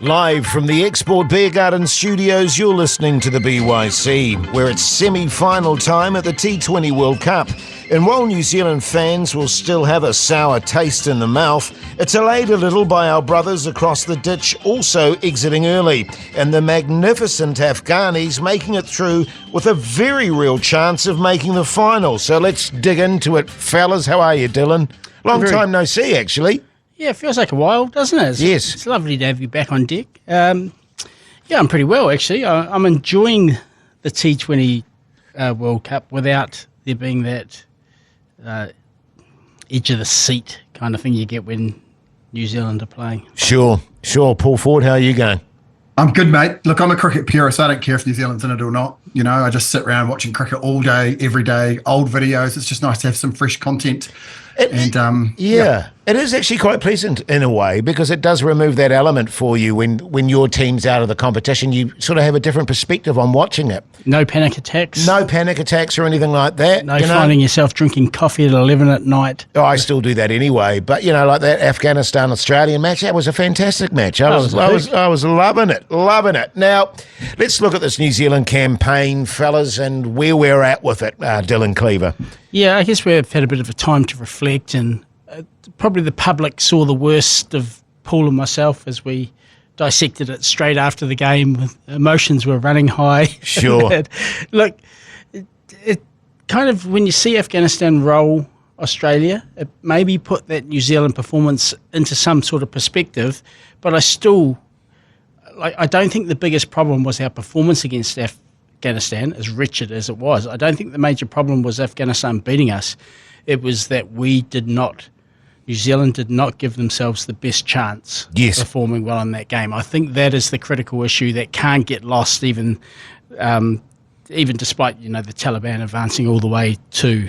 Live from the Export Beer Garden studios, you're listening to the BYC, where it's semi-final time at the T20 World Cup. And while New Zealand fans will still have a sour taste in the mouth, it's allayed a little by our brothers across the ditch also exiting early, and the magnificent Afghanis making it through with a very real chance of making the final. So let's dig into it. Fellas, how are you, Dylan? Long time no see, actually. Yeah, it feels like a while, doesn't it? Yes. It's lovely to have you back on deck. Yeah, I'm pretty well, actually. I'm enjoying the T20 World Cup without there being that edge of the seat kind of thing you get when New Zealand are playing. Sure. Paul Ford, how are you going? I'm good, mate. Look, I'm a cricket purist. I don't care if New Zealand's in it or not. You know, I just sit around watching cricket all day, every day, old videos. It's just nice to have some fresh content. It is actually quite pleasant in a way because it does remove that element for you when your team's out of the competition. You sort of have a different perspective on watching it. No panic attacks. No panic attacks or anything like that. No finding yourself drinking coffee at 11 at night. Oh, I still do that anyway. But, you know, like that Afghanistan-Australian match, that was a fantastic match. I was loving it. Now, let's look at this New Zealand campaign, fellas, and where we're at with it, Dylan Cleaver. Yeah, I guess we've had a bit of a time to reflect, and probably the public saw the worst of Paul and myself as we dissected it straight after the game. Emotions were running high. Sure. Look, it kind of, when you see Afghanistan roll Australia, it maybe put that New Zealand performance into some sort of perspective, but I don't think the biggest problem was our performance against Afghanistan, as wretched as it was. I don't think the major problem was Afghanistan beating us. It was that New Zealand did not give themselves the best chance of performing well in that game. I think that is the critical issue that can't get lost even despite, you know, the Taliban advancing all the way to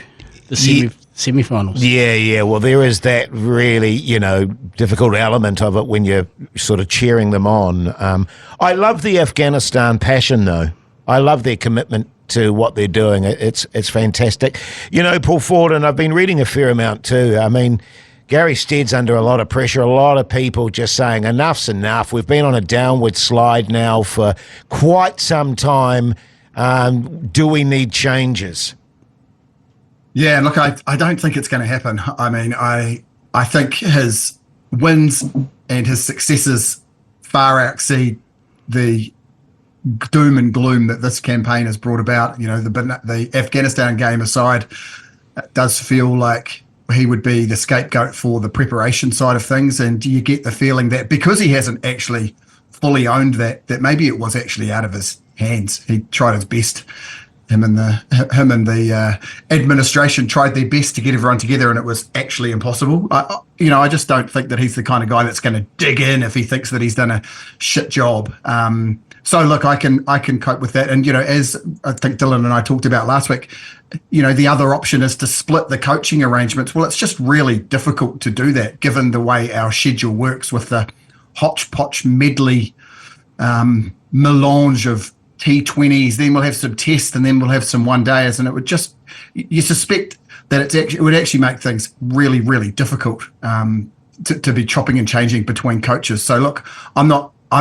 the semi-finals. Yeah. Well, there is that really, you know, difficult element of it when you're sort of cheering them on. I love the Afghanistan passion, though. I love their commitment to what they're doing. It's fantastic. You know, Paul Ford, and I've been reading a fair amount too. I mean, Gary Stead's under a lot of pressure, a lot of people just saying enough's enough. We've been on a downward slide now for quite some time. Do we need changes? Yeah, look, I don't think it's going to happen. I mean, I think his wins and his successes far exceed the doom and gloom that this campaign has brought about. You know, the Afghanistan game aside, it does feel like he would be the scapegoat for the preparation side of things, and you get the feeling that because he hasn't actually fully owned that maybe it was actually out of his hands. He tried his best. Him and the administration tried their best to get everyone together, and it was actually impossible. I just don't think that he's the kind of guy that's going to dig in if he thinks that he's done a shit job. So look, I can cope with that. And, you know, as I think Dylan and I talked about last week, you know, the other option is to split the coaching arrangements. Well, it's just really difficult to do that given the way our schedule works with the hodgepodge medley melange of T20s. Then we'll have some tests and then we'll have some one-dayers. And it would just, you suspect that it would actually make things really, really difficult to be chopping and changing between coaches. So look, I'm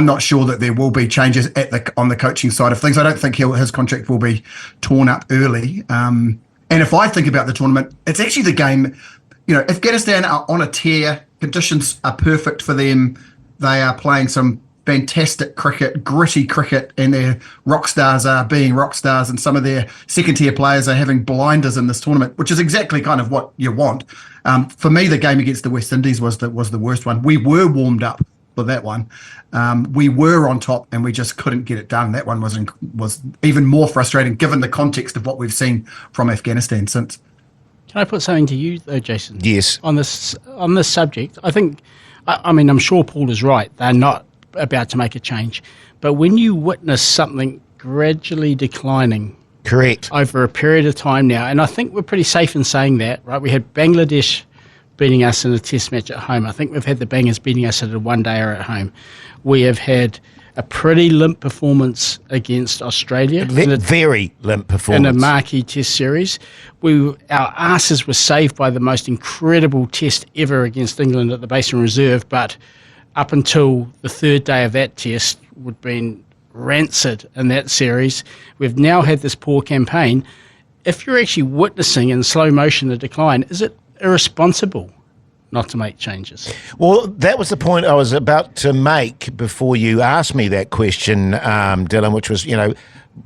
not sure that there will be changes on the coaching side of things. I don't think his contract will be torn up early. And if I think about the tournament, it's actually the game. You know, Afghanistan are on a tear. Conditions are perfect for them. They are playing some fantastic cricket, gritty cricket, and their rock stars are being rock stars, and some of their second-tier players are having blinders in this tournament, which is exactly kind of what you want. For me, the game against the West Indies was the worst one. We were warmed up for that one. We were on top and we just couldn't get it done. That one was even more frustrating given the context of what we've seen from Afghanistan since. Can I put something to you though, Jason? Yes. On this subject, I think, I mean, I'm sure Paul is right. They're not about to make a change. But when you witness something gradually declining, correct, over a period of time now, and I think we're pretty safe in saying that, right? We had Bangladesh beating us in a test match at home. I think we've had the Bangers beating us at a one-dayer at home. We have had a pretty limp performance against Australia. Very limp performance. In a marquee test series. Our asses were saved by the most incredible test ever against England at the Basin Reserve, but up until the third day of that test, would have been rancid in that series. We've now had this poor campaign. If you're actually witnessing in slow motion the decline, is it irresponsible not to make changes? Well, that was the point I was about to make before you asked me that question, Dylan, which was,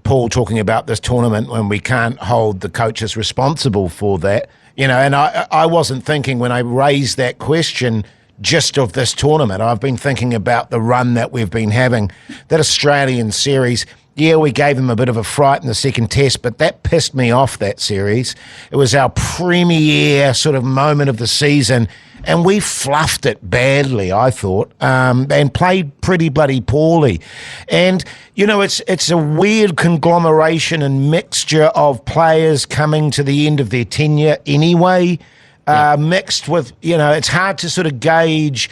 Paul talking about this tournament when we can't hold the coaches responsible for that, and I wasn't thinking when I raised that question just of this tournament. I've been thinking about the run that we've been having, that Australian series. Yeah, we gave them a bit of a fright in the second test, but that pissed me off, that series. It was our premier sort of moment of the season, and we fluffed it badly, I thought, and played pretty bloody poorly. And, it's a weird conglomeration and mixture of players coming to the end of their tenure anyway, mixed with, it's hard to sort of gauge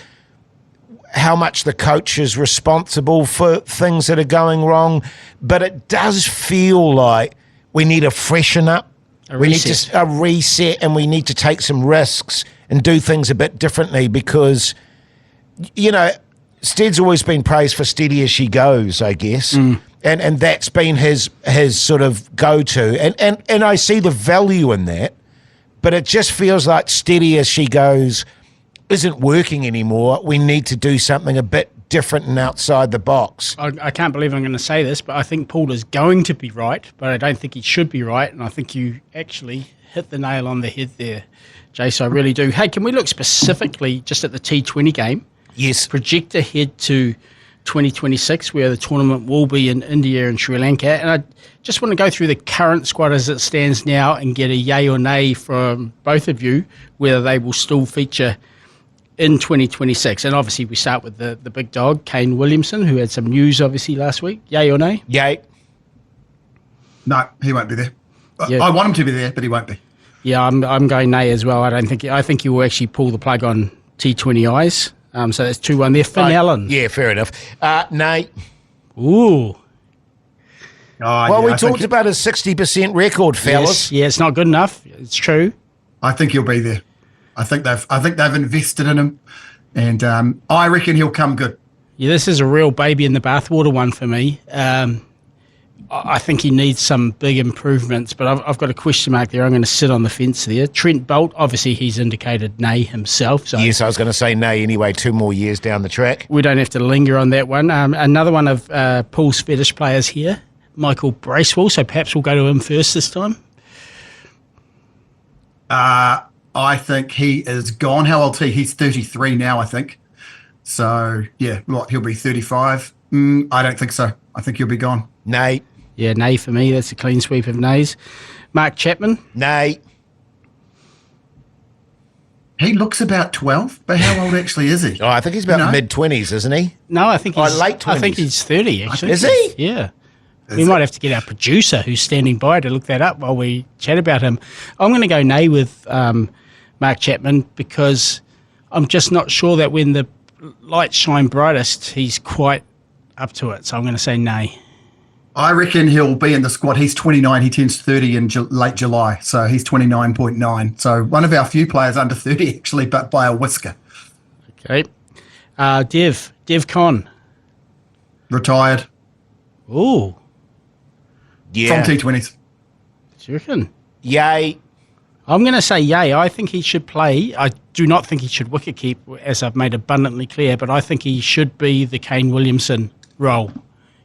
how much the coach is responsible for things that are going wrong, but it does feel like we need a freshen up. We need a reset, and we need to take some risks and do things a bit differently because, Stead's always been praised for steady as she goes, I guess. And that's been his sort of go-to. And I see the value in that, but it just feels like steady as she goes isn't working anymore. We need to do something a bit different and outside the box. I can't believe I'm going to say this, but I think Paul is going to be right, but I don't think he should be right, and I think you actually hit the nail on the head there, Jace. I really do. Hey, can we look specifically just at the T20 game? Yes. Project ahead to 2026, where the tournament will be in India and Sri Lanka, and I just want to go through the current squad as it stands now and get a yay or nay from both of you, whether they will still feature in 2026. And obviously we start with the big dog, Kane Williamson, who had some news obviously last week. Yay or nay? Yay. No, he won't be there. Yeah. I want him to be there, but he won't be. Yeah, I'm going nay as well. I think he will actually pull the plug on T20 eyes. So that's 2-1 there. Finn Allen. Yeah, fair enough. Nay. Ooh. Well, we talked about his 60% record, fellas. Yes, yeah, it's not good enough. It's true. I think he'll be there. I think they've invested in him, and I reckon he'll come good. Yeah, this is a real baby in the bathwater one for me. I think he needs some big improvements, but I've got a question mark there. I'm going to sit on the fence there. Trent Bolt, obviously he's indicated nay himself. So yes, I was going to say nay anyway, 2 more years down the track. We don't have to linger on that one. Another one of Paul's fetish players here, Michael Bracewell, so perhaps we'll go to him first this time. I think he is gone. How old is he? He's 33 now, I think. So, yeah, he'll be 35? I don't think so. I think he'll be gone. Nay. Yeah, nay for me. That's a clean sweep of nays. Mark Chapman? Nay. He looks about 12, but how old actually is he? Oh, I think he's about mid-20s, isn't he? No, I think he's late 20s. I think he's 30, actually. Is he? Yeah. We might have to get our producer who's standing by to look that up while we chat about him. I'm going to go nay with Mark Chapman because I'm just not sure that when the lights shine brightest, he's quite up to it. So I'm going to say nay. I reckon he'll be in the squad. He's 29. He turns 30 in late July. So he's 29.9. So one of our few players under 30, actually, but by a whisker. Okay. Dev Con. Retired. Ooh. Yeah. From T20s. Do you reckon? Yay. I'm going to say yay. I think he should play. I do not think he should wicket keep, as I've made abundantly clear, but I think he should be the Kane Williamson role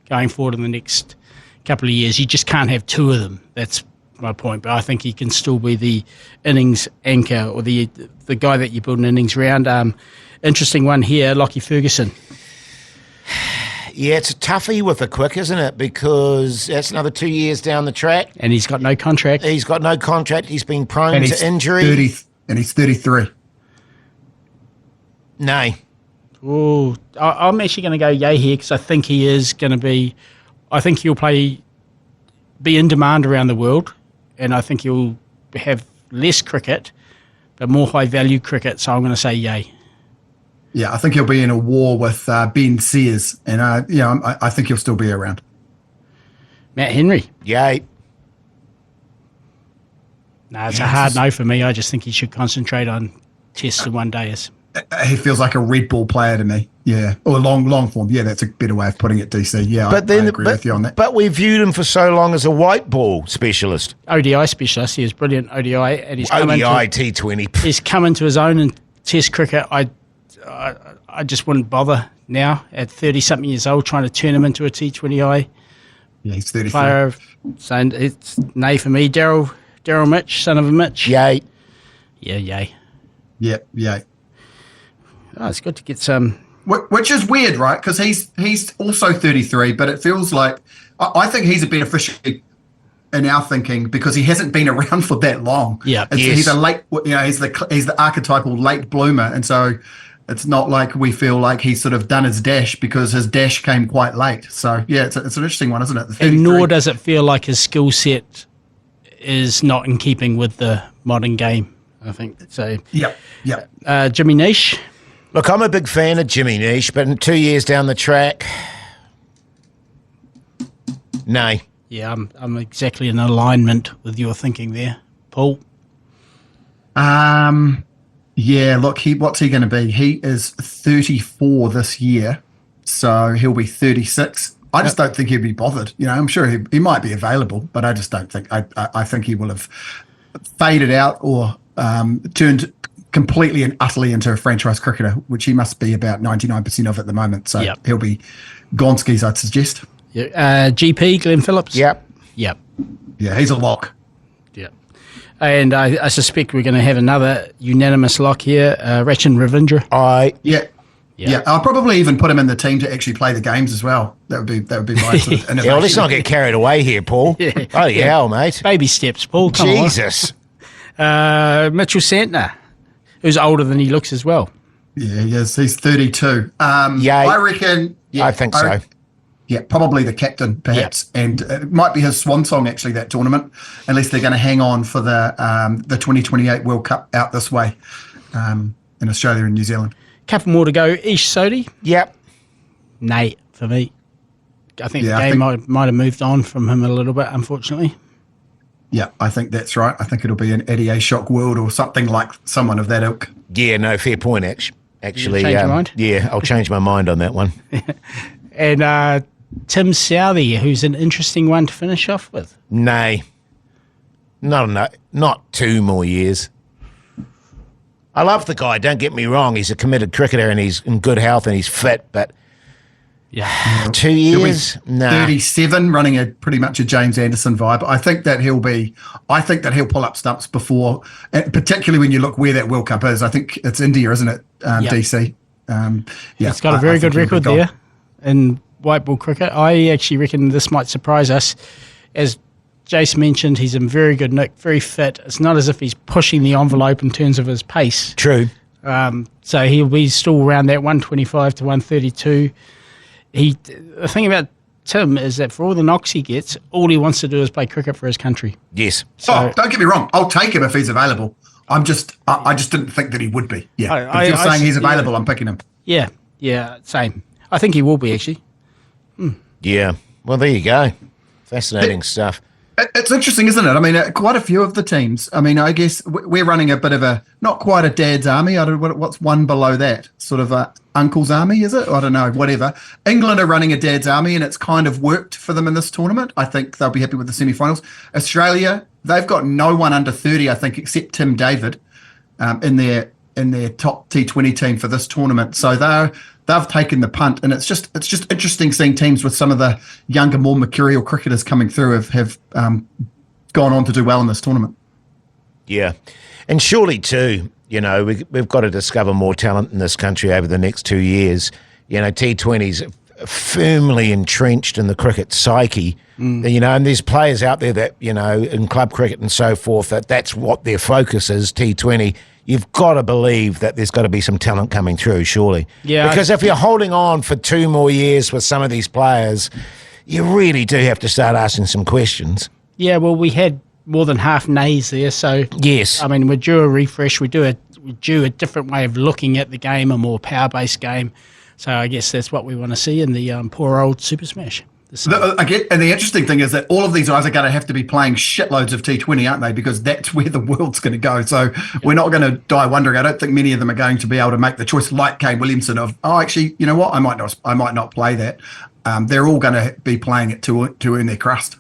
going forward in the next couple of years. You just can't have 2 of them. That's my point. But I think he can still be the innings anchor or the guy that you build an innings around. Interesting one here, Lockie Ferguson. Yeah, it's a toughie with the quick, isn't it? Because that's another 2 years down the track. And he's got no contract. He's got no contract. He's been prone to injury. And he's 33. Nay. Oh, I'm actually going to go yay here because I think he is going to be. I think he'll be in demand around the world, and I think he'll have less cricket, but more high value cricket. So I'm going to say yay. Yeah, I think he'll be in a war with Ben Sears, and I think he'll still be around. Matt Henry. Yay. No, it's a hard no for me. I just think he should concentrate on tests and one days. he feels like a red ball player to me. Yeah, or long form. Yeah, that's a better way of putting it, DC. Yeah, I agree with you on that. But we viewed him for so long as a white ball specialist. ODI specialist. He was brilliant ODI. And he's come ODI, into, T20. He's come into his own in Test cricket. I just wouldn't bother now at 30-something years old trying to turn him into a T20I. Yeah, he's 34. Player. So it's nay for me. Daryl Mitch, son of a Mitch. Yay. Yeah, yay. Yeah. Oh, it's good to get some. Which is weird, right? Because he's also 33, but it feels like I think he's a beneficiary in our thinking because he hasn't been around for that long. Yeah, he's a late, he's the archetypal late bloomer, and so it's not like we feel like he's sort of done his dash because his dash came quite late. So yeah, it's an interesting one, isn't it? And nor does it feel like his skill set is not in keeping with the modern game, I think. So yeah. Jimmy Niche. Look, I'm a big fan of Jimmy Niche, but in 2 years down the track, nay. Yeah, I'm exactly in alignment with your thinking there, Paul. Yeah, look, what's he going to be? He is 34 this year, so he'll be 36. I just don't think he'll be bothered. I'm sure he might be available, but I just don't think. I think he will have faded out or turned completely and utterly into a franchise cricketer, which he must be about 99% of at the moment. So he'll be Gonskis, I'd suggest. Yeah. GP, Glenn Phillips? Yep. Yeah, he's a lock. Yeah. And I suspect we're going to have another unanimous lock here, Rachin Ravindra. Yeah, I'll probably even put him in the team to actually play the games as well. That would be my sort of innovation. Yeah, well, let's not get carried away here, Paul. Bloody hell, mate. Baby steps, Paul. Come Jesus. on. Mitchell Santner, who's older than he looks as well. Yeah, he is. He's 32. I reckon. Yeah, I think so. Yeah, probably the captain, perhaps, and it might be his swan song actually that tournament, unless they're going to hang on for the 2028 World Cup out this way in Australia and New Zealand. Couple more to go. Ish Sodhi. Yep. Nay for me. I think the game might have moved on from him a little bit, unfortunately. Yeah, I think that's right. I think it'll be an Eddie A. Shock World or something like someone of that ilk. Yeah, no, fair point, actually. Change your mind? Yeah, I'll change my mind on that one. And Tim Southey, who's an interesting one to finish off with. Nay. Not 2 more years. I love the guy, don't get me wrong. He's a committed cricketer and he's in good health and he's fit, but 2 years? No. 37, running pretty much a James Anderson vibe. I think that he'll pull up stumps before, particularly when you look where that World Cup is. I think it's India, isn't it, DC? It's got a very good record there in white ball cricket. I actually reckon this might surprise us. As Jace mentioned, he's in very good nick, very fit. It's not as if he's pushing the envelope in terms of his pace. True. So he'll be still around that 125 to 132. The thing about Tim is that for all the knocks he gets, all he wants to do is play cricket for his country. Yes. So, don't get me wrong. I'll take him if he's available. I just didn't think that he would be. Yeah. If you're saying he's available, I'm picking him. Yeah, same. I think he will be, actually. Yeah. Well, there you go. Fascinating stuff. It's interesting, isn't it? I mean, quite a few of the teams. I mean, I guess we're running a bit of not quite a dad's army. I don't know what's one below that. Sort of a uncle's army, is it? I don't know, whatever. England are running a dad's army, and it's kind of worked for them in this tournament. I think they'll be happy with the semi-finals. Australia, they've got no one under 30, I think, except Tim David in their top T20 team for this tournament. So they've taken the punt, and it's just interesting seeing teams with some of the younger, more mercurial cricketers coming through have gone on to do well in this tournament. Yeah, and surely too, we've got to discover more talent in this country over the next 2 years. T20's firmly entrenched in the cricket psyche, and there's players out there that in club cricket and so forth that's what their focus is. T20. You've got to believe that there's got to be some talent coming through, surely. Yeah. Because if you're holding on for 2 more years with some of these players, you really do have to start asking some questions. Yeah, well, we had more than half nays there, so... Yes. I mean, we're due a refresh. We're due a different way of looking at the game, a more power-based game. So I guess that's what we want to see in the poor old Super Smash. Again, and the interesting thing is that all of these guys are going to have to be playing shitloads of T20, aren't they? Because that's where the world's going to go. So we're not going to die wondering. I don't think many of them are going to be able to make the choice like Kane Williamson of, actually, you know what? I might not play that. They're all going to be playing it to earn their crust.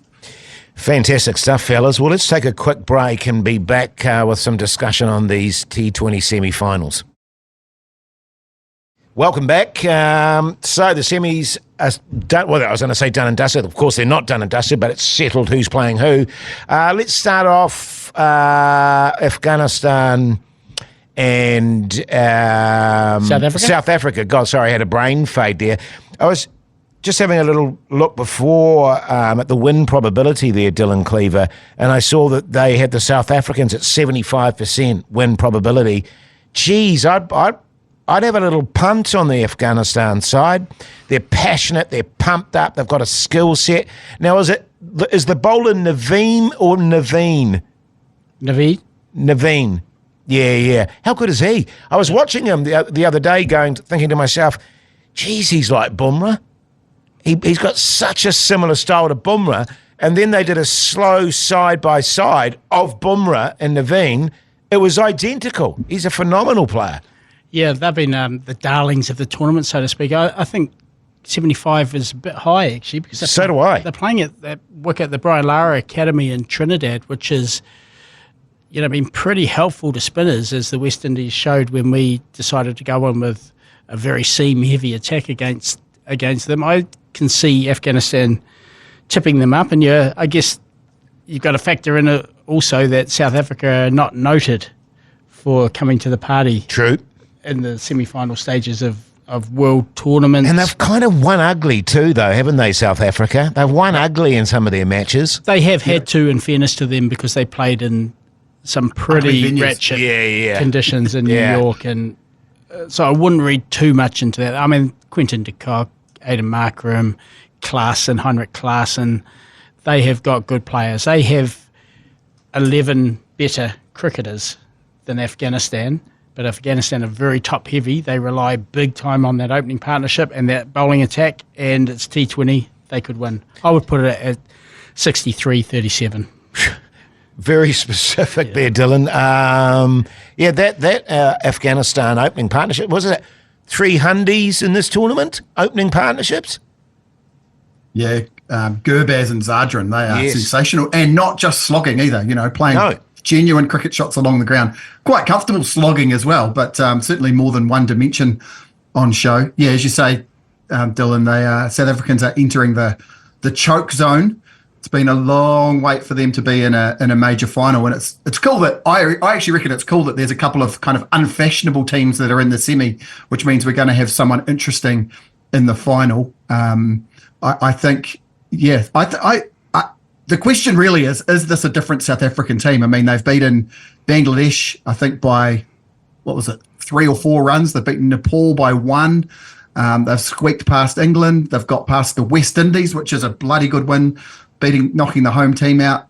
Fantastic stuff, fellas. Well, let's take a quick break and be back with some discussion on these T20 semi-finals. Welcome back. So the semis are done. Well, I was going to say done and dusted. Of course, they're not done and dusted, but it's settled who's playing who. Let's start off Afghanistan and South Africa. South Africa. God, sorry, I had a brain fade there. I was just having a little look before at the win probability there, Dylan Cleaver, and I saw that they had the South Africans at 75% win probability. Geez, I'd have a little punt on the Afghanistan side. They're passionate. They're pumped up. They've got a skill set. Now, is the bowler Naveen or Naveen? Naveen. Yeah. How good is he? I was watching him the other day thinking to myself, geez, he's like Bumrah. He's got such a similar style to Bumrah. And then they did a slow side-by-side of Bumrah and Naveen. It was identical. He's a phenomenal player. Yeah, they've been the darlings of the tournament, so to speak. I think 75 is a bit high, actually. Because so do I. They're playing at the Brian Lara Academy in Trinidad, which is, been pretty helpful to spinners, as the West Indies showed when we decided to go on with a very seam-heavy attack against them. I can see Afghanistan tipping them up, and I guess you've got to factor in also that South Africa are not noted for coming to the party. True. In the semi-final stages of world tournaments. And they've kind of won ugly too, though, haven't they, South Africa? They've won ugly in some of their matches. They have had to, in fairness to them, because they played in some pretty ratchet conditions in New York. And so I wouldn't read too much into that. I mean, Quinton de Kock, Aidan Markram, Heinrich Klaassen, they have got good players. They have 11 better cricketers than Afghanistan. But Afghanistan are very top-heavy. They rely big time on that opening partnership and that bowling attack, and it's T20. They could win. I would put it at 63-37. Very specific there, Dylan. That Afghanistan opening partnership, was it 3 hundies in this tournament, opening partnerships? Yeah, Gurbaz and Zadran, they are sensational. And not just slogging either, playing genuine cricket shots along the ground. Quite comfortable slogging as well, but certainly more than one dimension on show. Yeah, as you say, Dylan, South Africans are entering the choke zone. It's been a long wait for them to be in a major final, and it's cool that I actually reckon it's cool that there's a couple of kind of unfashionable teams that are in the semi, which means we're going to have someone interesting in the final. I think, the question really is this a different South African team? I mean, they've beaten Bangladesh, I think, by, 3 or 4 runs. They've beaten Nepal by 1. They've squeaked past England. They've got past the West Indies, which is a bloody good win, knocking the home team out.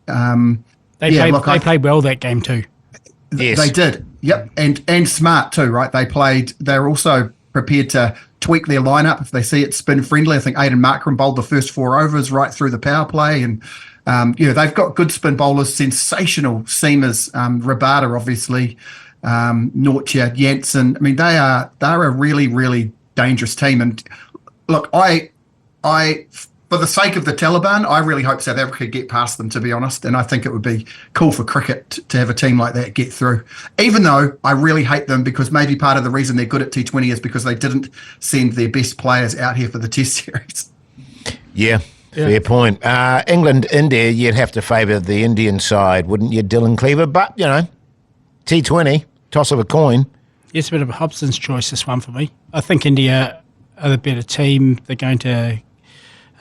They played well that game too. Yes. They did. Yep. And smart too, right? They're also prepared to tweak their lineup if they see it spin friendly. I think Aidan Markram bowled the first 4 overs right through the power play, and they've got good spin bowlers, sensational seamers. Rabada, obviously, Nortje, Janssen. I mean, they're a really, really dangerous team. And look, I for the sake of the Taliban, I really hope South Africa get past them, to be honest. And I think it would be cool for cricket to have a team like that get through. Even though I really hate them, because maybe part of the reason they're good at T20 is because they didn't send their best players out here for the Test series. Yeah. Fair point. England, India, you'd have to favour the Indian side, wouldn't you, Dylan Cleaver? But, T20, toss of a coin. It's a bit of a Hobson's choice, this one for me. I think India are the better team. They're going to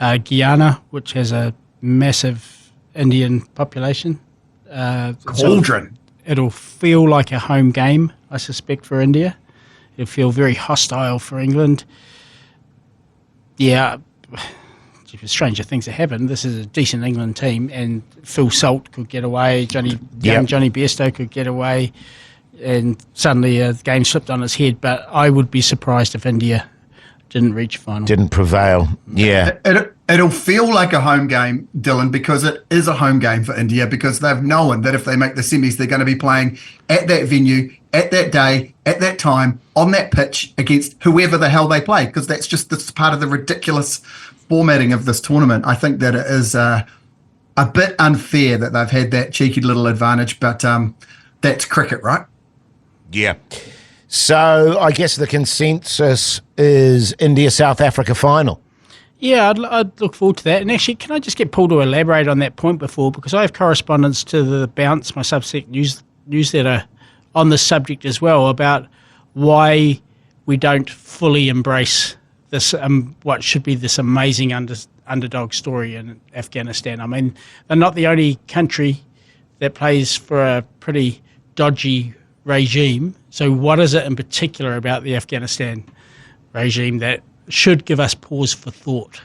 Guyana, which has a massive Indian population. Cauldron. It'll feel like a home game, I suspect, for India. It'll feel very hostile for England. Yeah, stranger things have happened. This is a decent England team, and Phil Salt could get away. Johnny Bairstow could get away, and suddenly the game slipped on its head. But I would be surprised if India didn't reach final. Didn't prevail. Yeah. It'll feel like a home game, Dylan, because it is a home game for India, because they've known that if they make the semis, they're going to be playing at that venue, at that day, at that time, on that pitch against whoever the hell they play, because that's part of the ridiculous formatting of this tournament. I think that it is a bit unfair that they've had that cheeky little advantage, but that's cricket, right? Yeah. So I guess the consensus is India-South Africa final. Yeah, I'd look forward to that. And actually, can I just get Paul to elaborate on that point before? Because I have correspondence to the Bounce, my Substack newsletter, on this subject as well, about why we don't fully embrace this, what should be this amazing underdog story in Afghanistan. I mean, they're not the only country that plays for a pretty dodgy regime. So what is it in particular about the Afghanistan regime that should give us pause for thought?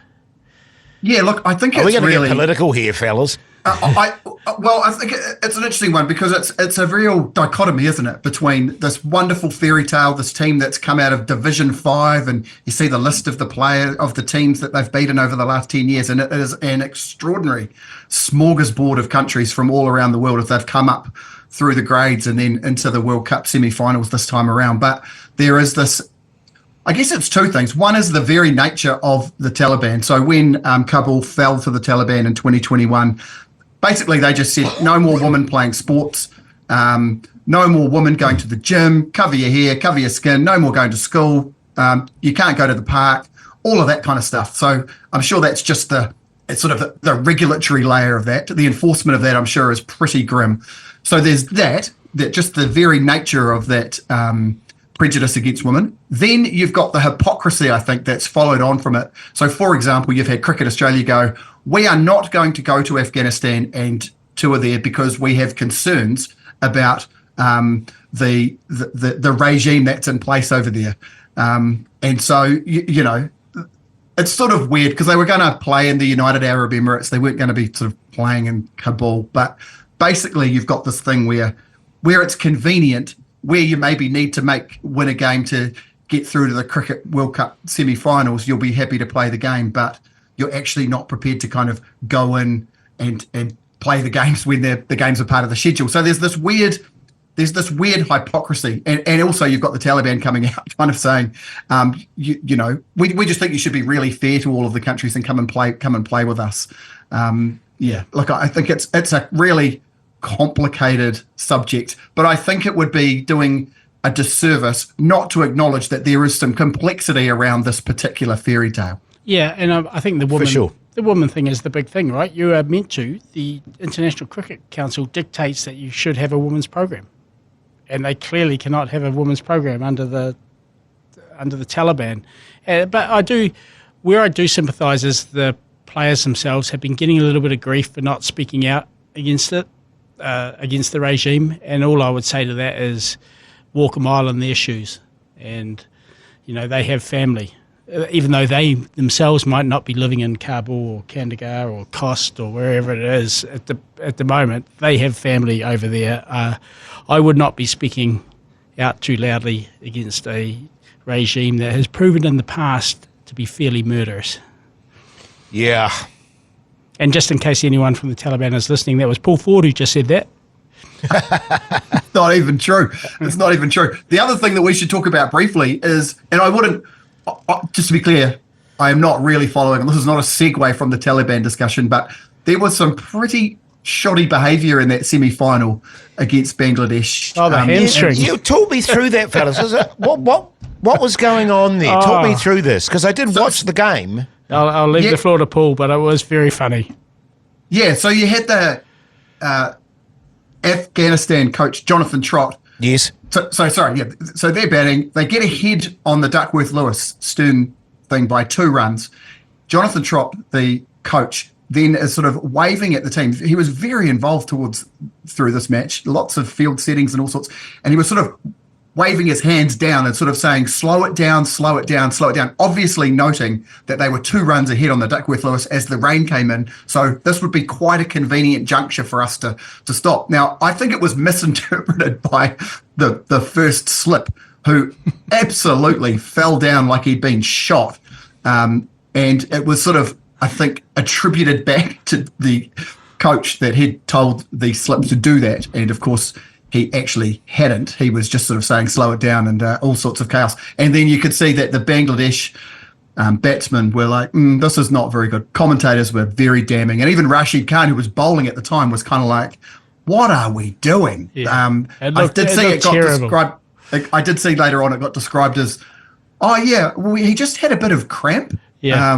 Yeah, look, I think Are we it's going to really get political here, fellas? I think it's an interesting one, because it's a real dichotomy, isn't it, between this wonderful fairy tale, this team that's come out of Division 5, and you see the list of the teams that they've beaten over the last 10 years, and it is an extraordinary smorgasbord of countries from all around the world as they've come up through the grades and then into the World Cup semi-finals this time around. But there is this, I guess it's two things. One is the very nature of the Taliban. So when Kabul fell to the Taliban in 2021, basically they just said no more women playing sports, no more women going to the gym, cover your hair, cover your skin, no more going to school, you can't go to the park, all of that kind of stuff. So I'm sure that's just the regulatory layer of that. The enforcement of that, I'm sure, is pretty grim. So there's that just the very nature of that prejudice against women. Then you've got the hypocrisy, I think, that's followed on from it. So, for example, you've had Cricket Australia go, we are not going to go to Afghanistan and tour there because we have concerns about the regime that's in place over there. And so, you know, it's sort of weird because they were going to play in the United Arab Emirates. They weren't going to be sort of playing in Kabul. But basically, you've got this thing where it's convenient, where you maybe need to win a game to get through to the Cricket World Cup semi-finals, you'll be happy to play the game, but you're actually not prepared to kind of go in and play the games when the games are part of the schedule. So there's this weird hypocrisy, and also you've got the Taliban coming out kind of saying, you know, we just think you should be really fair to all of the countries and come and play with us. Look, I think it's a really complicated subject, but I think it would be doing a disservice not to acknowledge that there is some complexity around this particular fairy tale. Yeah, and I think the woman, For sure. The woman thing is the big thing, right? You are meant to. The International Cricket Council dictates that you should have a women's program, and they clearly cannot have a women's program under the Taliban. But I do sympathise is the players themselves have been getting a little bit of grief for not speaking out against it, against the regime, and all I would say to that is walk a mile in their shoes. And, you know, they have family. Even though they themselves might not be living in Kabul or Kandahar or Khost or wherever it is at the moment, they have family over there. I would not be speaking out too loudly against a regime that has proven in the past to be fairly murderous. Yeah. And just in case anyone from the Taliban is listening, that was Paul Ford who just said that. Not even true. It's not even true. The other thing that we should talk about briefly is, and I wouldn't, just to be clear, I am not really following, and this is not a segue from the Taliban discussion, but there was some pretty shoddy behaviour in that semi-final against Bangladesh. Oh, the hamstring. You talk me through that, fellas. What was going on there? Talk me through this, because I did watch the game. I'll leave the floor to Paul, but it was very funny. Yeah, so you had the Afghanistan coach, Jonathan Trott. Yes. So they're batting. They get ahead on the Duckworth-Lewis Stern thing by 2 runs. Jonathan Trott, the coach, then is sort of waving at the team. He was very involved through this match, lots of field settings and all sorts. And he was sort of waving his hands down and sort of saying, slow it down, slow it down, slow it down, obviously noting that they were 2 runs ahead on the Duckworth-Lewis as the rain came in. So this would be quite a convenient juncture for us to stop. Now, I think it was misinterpreted by the first slip, who absolutely fell down like he'd been shot. And it was sort of, I think, attributed back to the coach that he'd told the slips to do that. And, of course, he actually hadn't. He was just sort of saying, slow it down, and all sorts of chaos. And then you could see that the Bangladesh batsmen were like, this is not very good. Commentators were very damning. And even Rashid Khan, who was bowling at the time, was kind of like, what are we doing? Yeah. I did see it got described. I did see later on it got described as, he just had a bit of cramp. Yeah.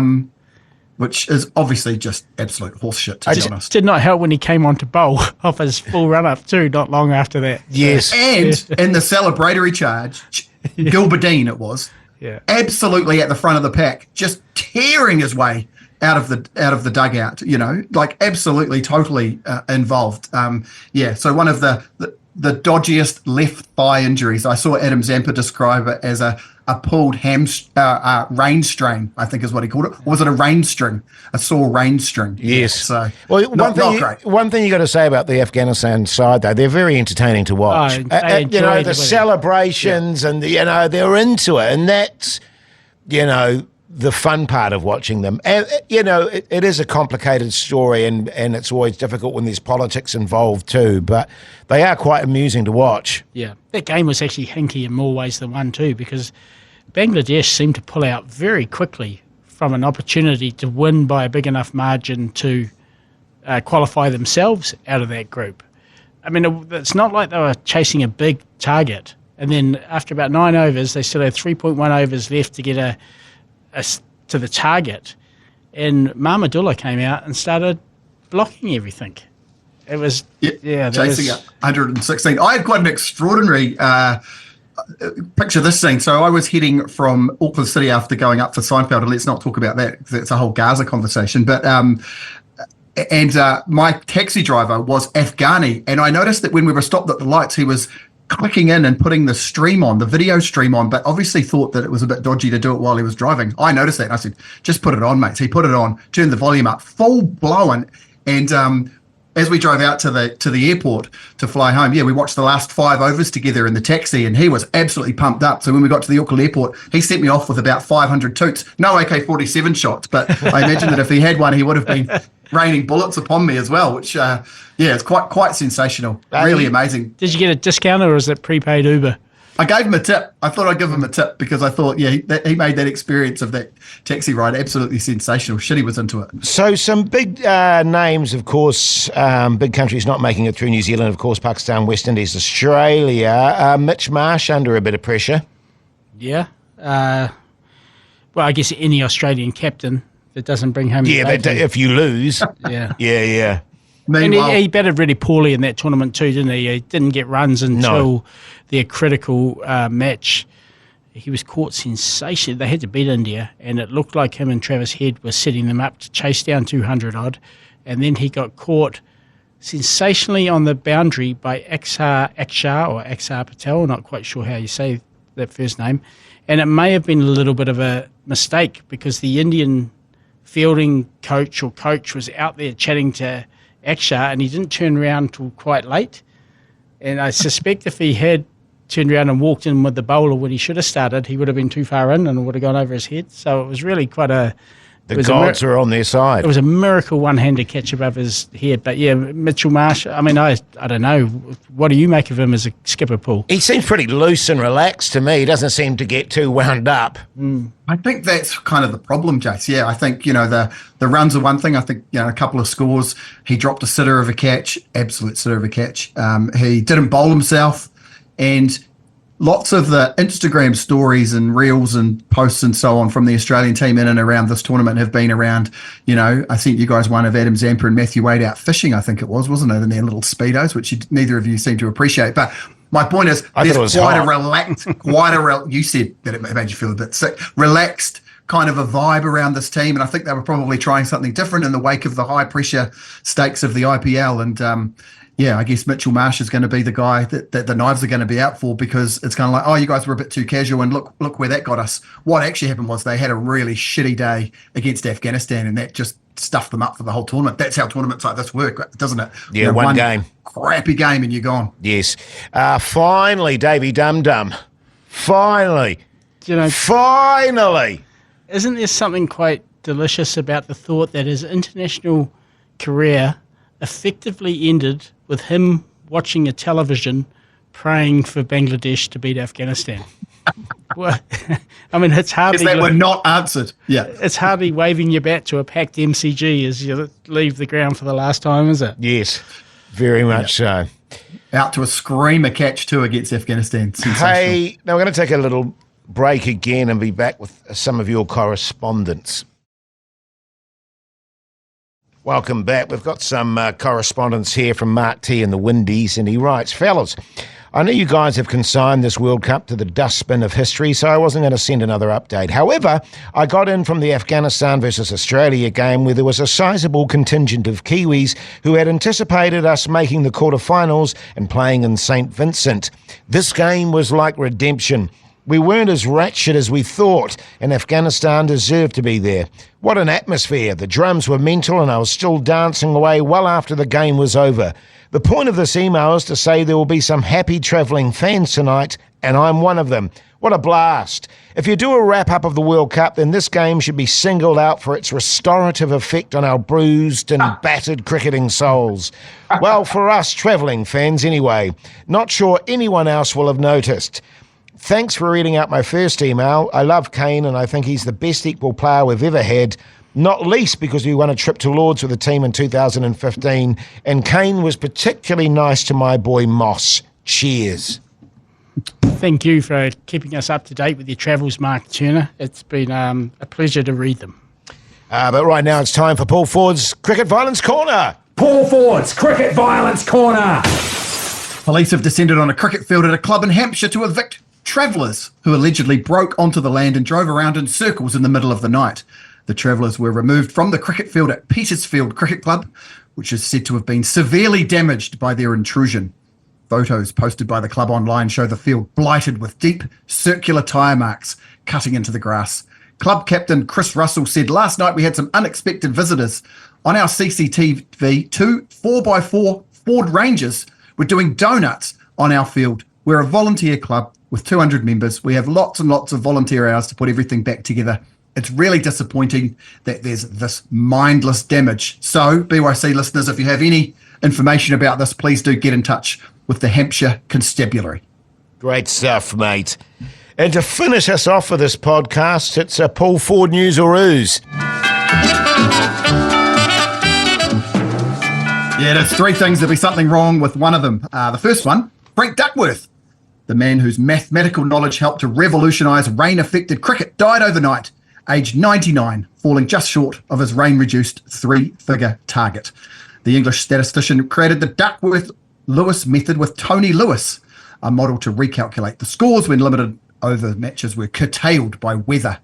Which is obviously just absolute horseshit, to be honest. Did not help when he came on to bowl off his full run-up too, not long after that. Yes. And in the celebratory charge, Gilberdine it was, absolutely at the front of the pack, just tearing his way out of the dugout, like absolutely, totally involved. So one of the dodgiest left thigh injuries. I saw Adam Zampa describe it as a pulled rain strain, I think is what he called it. Or was it a rain string? A sore rain string. Yes. So, not great. One thing you got to say about the Afghanistan side, though, they're very entertaining to watch. The celebrations and they're into it, and that's the fun part of watching them. And, it is a complicated story, and it's always difficult when there's politics involved too, but they are quite amusing to watch. Yeah, that game was actually hinky in more ways than one too, because Bangladesh seemed to pull out very quickly from an opportunity to win by a big enough margin to qualify themselves out of that group. I mean, it's not like they were chasing a big target, and then after about 9 overs, they still had 3.1 overs left to get to the target, and Mahmudullah came out and started blocking everything. It was chasing up 116. I had quite an extraordinary picture this scene. So I was heading from Auckland City after going up for Seinfeld, and let's not talk about that because it's a whole Gaza conversation. But my taxi driver was Afghani, and I noticed that when we were stopped at the lights, he was clicking in and putting the video stream on, but obviously thought that it was a bit dodgy to do it while he was driving. I noticed that, and I said, just put it on, mates. He put it on, turned the volume up, full blown, and as we drove out to the airport to fly home, we watched the last 5 overs together in the taxi, and he was absolutely pumped up. So when we got to the Auckland airport, he sent me off with about 500 toots. No AK-47 shots, but I imagine that if he had one, he would have been raining bullets upon me as well, which, it's quite sensational. Really amazing. Did you get a discount, or is it prepaid Uber? I gave him a tip. I thought I'd give him a tip because I thought, he made that experience of that taxi ride absolutely sensational. Shitty was into it. So some big names, of course, big countries not making it through. New Zealand, of course, Pakistan, West Indies, Australia. Mitch Marsh under a bit of pressure. Yeah. Well, I guess any Australian captain that doesn't bring home the trophy. If you lose. Yeah. Meanwhile, and he batted really poorly in that tournament too, didn't he? He didn't get runs until their critical match. He was caught sensationally. They had to beat India, and it looked like him and Travis Head were setting them up to chase down 200-odd, and then he got caught sensationally on the boundary by Axar Patel, not quite sure how you say that first name, and it may have been a little bit of a mistake because the Indian fielding coach was out there chatting to Akshar, and he didn't turn around till quite late. And I suspect if he had turned around and walked in with the bowler when he should have started, he would have been too far in and it would have gone over his head. So it was really quite a... The gods are on their side. It was a miracle one-handed catch above his head. But yeah, Mitchell Marsh, I mean, I don't know. What do you make of him as a skipper, Paul? He seems pretty loose and relaxed to me. He doesn't seem to get too wound up. I think that's kind of the problem, Jace. Yeah, I think, the runs are one thing. I think, a couple of scores. He dropped a sitter of a catch, absolute sitter of a catch. He didn't bowl himself, and lots of the Instagram stories and reels and posts and so on from the Australian team in and around this tournament have been around, I sent you guys one of Adam Zampa and Matthew Wade out fishing, I think it was, wasn't it, in their little Speedos, which neither of you seem to appreciate. But my point is, there's quite a relaxed, you said that it made you feel a bit sick, relaxed kind of a vibe around this team. And I think they were probably trying something different in the wake of the high pressure stakes of the IPL. And, I guess Mitchell Marsh is going to be the guy that the knives are going to be out for, because it's kind of like, you guys were a bit too casual, and look where that got us. What actually happened was they had a really shitty day against Afghanistan, and that just stuffed them up for the whole tournament. That's how tournaments like this work, doesn't it? Yeah, one game. Crappy game and you're gone. Yes. Finally, Davey Dum Dum. Finally. Finally. Finally. Isn't there something quite delicious about the thought that his international career effectively ended with him watching a television praying for Bangladesh to beat Afghanistan. Well, I mean, it's hardly... Because they were not answered. Yeah. It's hardly waving your bat to a packed MCG as you leave the ground for the last time, is it? Yes, very much so. Out to a screamer catch too against Afghanistan. Hey, now we're going to take a little break again and be back with some of your correspondence. Welcome back. We've got some correspondence here from Mark T in the Windies, and he writes, fellas, I know you guys have consigned this World Cup to the dustbin of history, so I wasn't going to send another update. However, I got in from the Afghanistan versus Australia game where there was a sizable contingent of Kiwis who had anticipated us making the quarterfinals and playing in St. Vincent. This game was like redemption. We weren't as ratchet as we thought, and Afghanistan deserved to be there. What an atmosphere. The drums were mental, and I was still dancing away well after the game was over. The point of this email is to say there will be some happy travelling fans tonight, and I'm one of them. What a blast. If you do a wrap-up of the World Cup, then this game should be singled out for its restorative effect on our bruised and battered cricketing souls. Well, for us travelling fans anyway. Not sure anyone else will have noticed. Thanks for reading out my first email. I love Kane, and I think he's the best equal player we've ever had, not least because we won a trip to Lords with the team in 2015, and Kane was particularly nice to my boy Moss. Cheers. Thank you for keeping us up to date with your travels, Mark Turner. It's been a pleasure to read them. But right now it's time for Paul Ford's Cricket Violence Corner. Paul Ford's Cricket Violence Corner. Police have descended on a cricket field at a club in Hampshire to evict travellers who allegedly broke onto the land and drove around in circles in the middle of the night. The travellers were removed from the cricket field at Petersfield Cricket Club, which is said to have been severely damaged by their intrusion. Photos posted by the club online show the field blighted with deep circular tyre marks cutting into the grass. Club captain Chris Russell said, last night we had some unexpected visitors. On our CCTV, 2 4x4 Ford Rangers were doing donuts on our field. We're a volunteer club with 200 members. We have lots and lots of volunteer hours to put everything back together. It's really disappointing that there's this mindless damage. So, BYC listeners, if you have any information about this, please do get in touch with the Hampshire Constabulary. Great stuff, mate. And to finish us off for this podcast, it's a Paul Ford News or Ooze. Yeah, there's 3 things. There'll be something wrong with one of them. The first one, Frank Duckworth, the man whose mathematical knowledge helped to revolutionise rain-affected cricket, died overnight, aged 99, falling just short of his rain-reduced 3-figure target. The English statistician created the Duckworth-Lewis method with Tony Lewis, a model to recalculate the scores when limited over matches were curtailed by weather.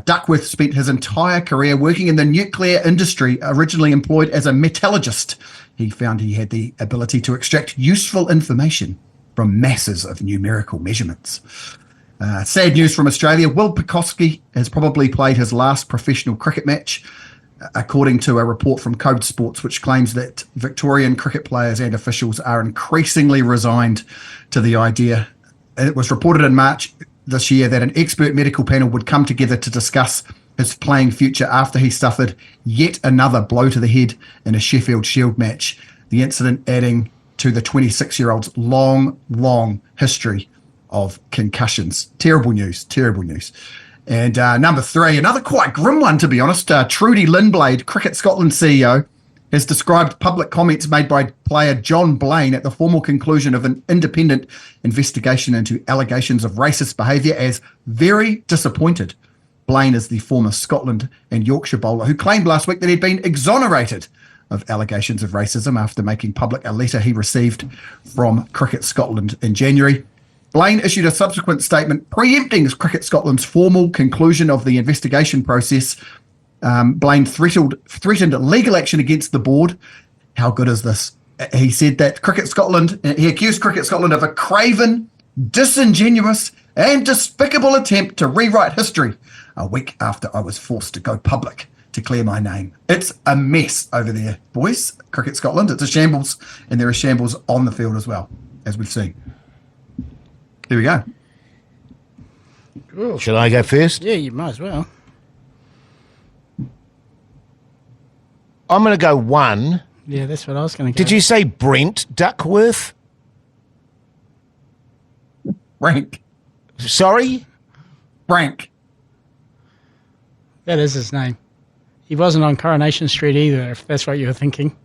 Duckworth spent his entire career working in the nuclear industry, originally employed as a metallurgist. He found he had the ability to extract useful information from masses of numerical measurements. Sad news from Australia. Will Pekoski has probably played his last professional cricket match, according to a report from Code Sports, which claims that Victorian cricket players and officials are increasingly resigned to the idea. It was reported in March this year that an expert medical panel would come together to discuss his playing future after he suffered yet another blow to the head in a Sheffield Shield match. The incident adding to the 26-year-old's long history of concussions. Terrible news. And number 3, another quite grim one, to be honest. Trudy Lindblade, Cricket Scotland CEO, has described public comments made by player John Blaine at the formal conclusion of an independent investigation into allegations of racist behaviour as very disappointed. Blaine is the former Scotland and Yorkshire bowler who claimed last week that he'd been exonerated of allegations of racism after making public a letter he received from Cricket Scotland in January. Blaine issued a subsequent statement preempting Cricket Scotland's formal conclusion of the investigation process. Blaine threatened legal action against the board. How good is this? He said that he accused Cricket Scotland of a craven, disingenuous and despicable attempt to rewrite history a week after I was forced to go public to clear my name. It's a mess over there, boys. Cricket Scotland, it's a shambles, and there are shambles on the field as well, as we've seen. There we go. Cool. Should I go first? Yeah, you might as well. I'm going to go 1. Yeah, that's what I was going to go. Did you say Brent Duckworth? Frank. Sorry? Frank. That is his name. He wasn't on Coronation Street either, if that's what you were thinking.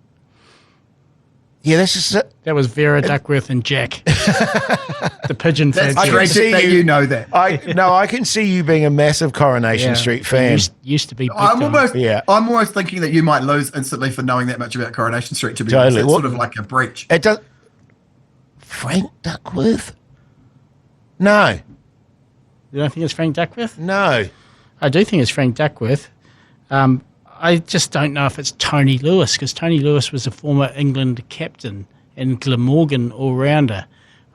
Yeah, that's just it. That was Vera Duckworth and Jack. The pigeon That's fancy. tragic that you know that. I can see you being a massive Coronation Street fan. Used to be big I'm time. almost thinking that you might lose instantly for knowing that much about Coronation Street, to be Totally. honest. It's sort of like a breach. It does. Frank Duckworth? No. You don't think it's Frank Duckworth? No. I do think it's Frank Duckworth. I just don't know if it's Tony Lewis, because Tony Lewis was a former England captain and Glamorgan all-rounder.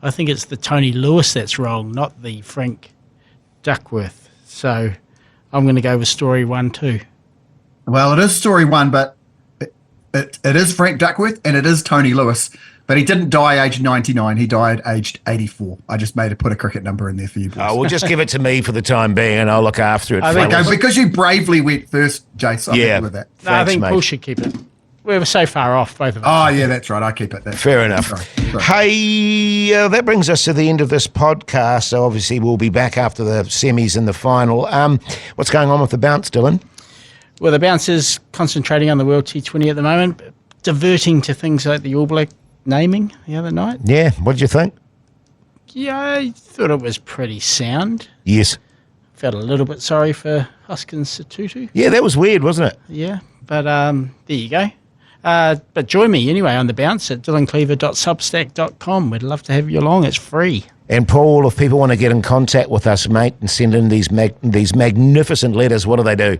I think it's the Tony Lewis that's wrong, not the Frank Duckworth. So I'm going to go with story 1 too. Well, it is story 1, but it is Frank Duckworth and it is Tony Lewis. But he didn't die aged 99. He died aged 84. I just put a cricket number in there for you, boys. Oh, we'll just give it to me for the time being, and I'll look after it. Okay, because you bravely went first, Jace. I'm happy with that. No, I think mate. Paul should keep it. We were so far off, both of us. Oh, yeah, that's right. I keep it. That's Fair right. enough. Sorry. Hey, that brings us to the end of this podcast. So obviously we'll be back after the semis and the final. What's going on with the bounce, Dylan? Well, the bounce is concentrating on the World T20 at the moment, diverting to things like the All Black naming the other night. Yeah, what did you think? Yeah, I thought it was pretty sound. Yes. Felt a little bit sorry for Hoskins Satutu. Yeah, that was weird, wasn't it? Yeah, but there you go. But join me anyway on the bounce at dylancleaver.substack.com. We'd love to have you along. It's free. And Paul, if people want to get in contact with us, mate, and send in these magnificent letters, what do they do?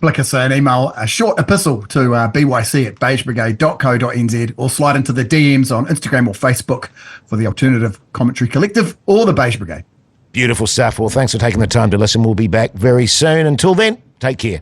Flick us an email, a short epistle to byc@beigebrigade.co.nz, or slide into the DMs on Instagram or Facebook for the Alternative Commentary Collective or the Beige Brigade. Beautiful stuff. Well, thanks for taking the time to listen. We'll be back very soon. Until then, take care.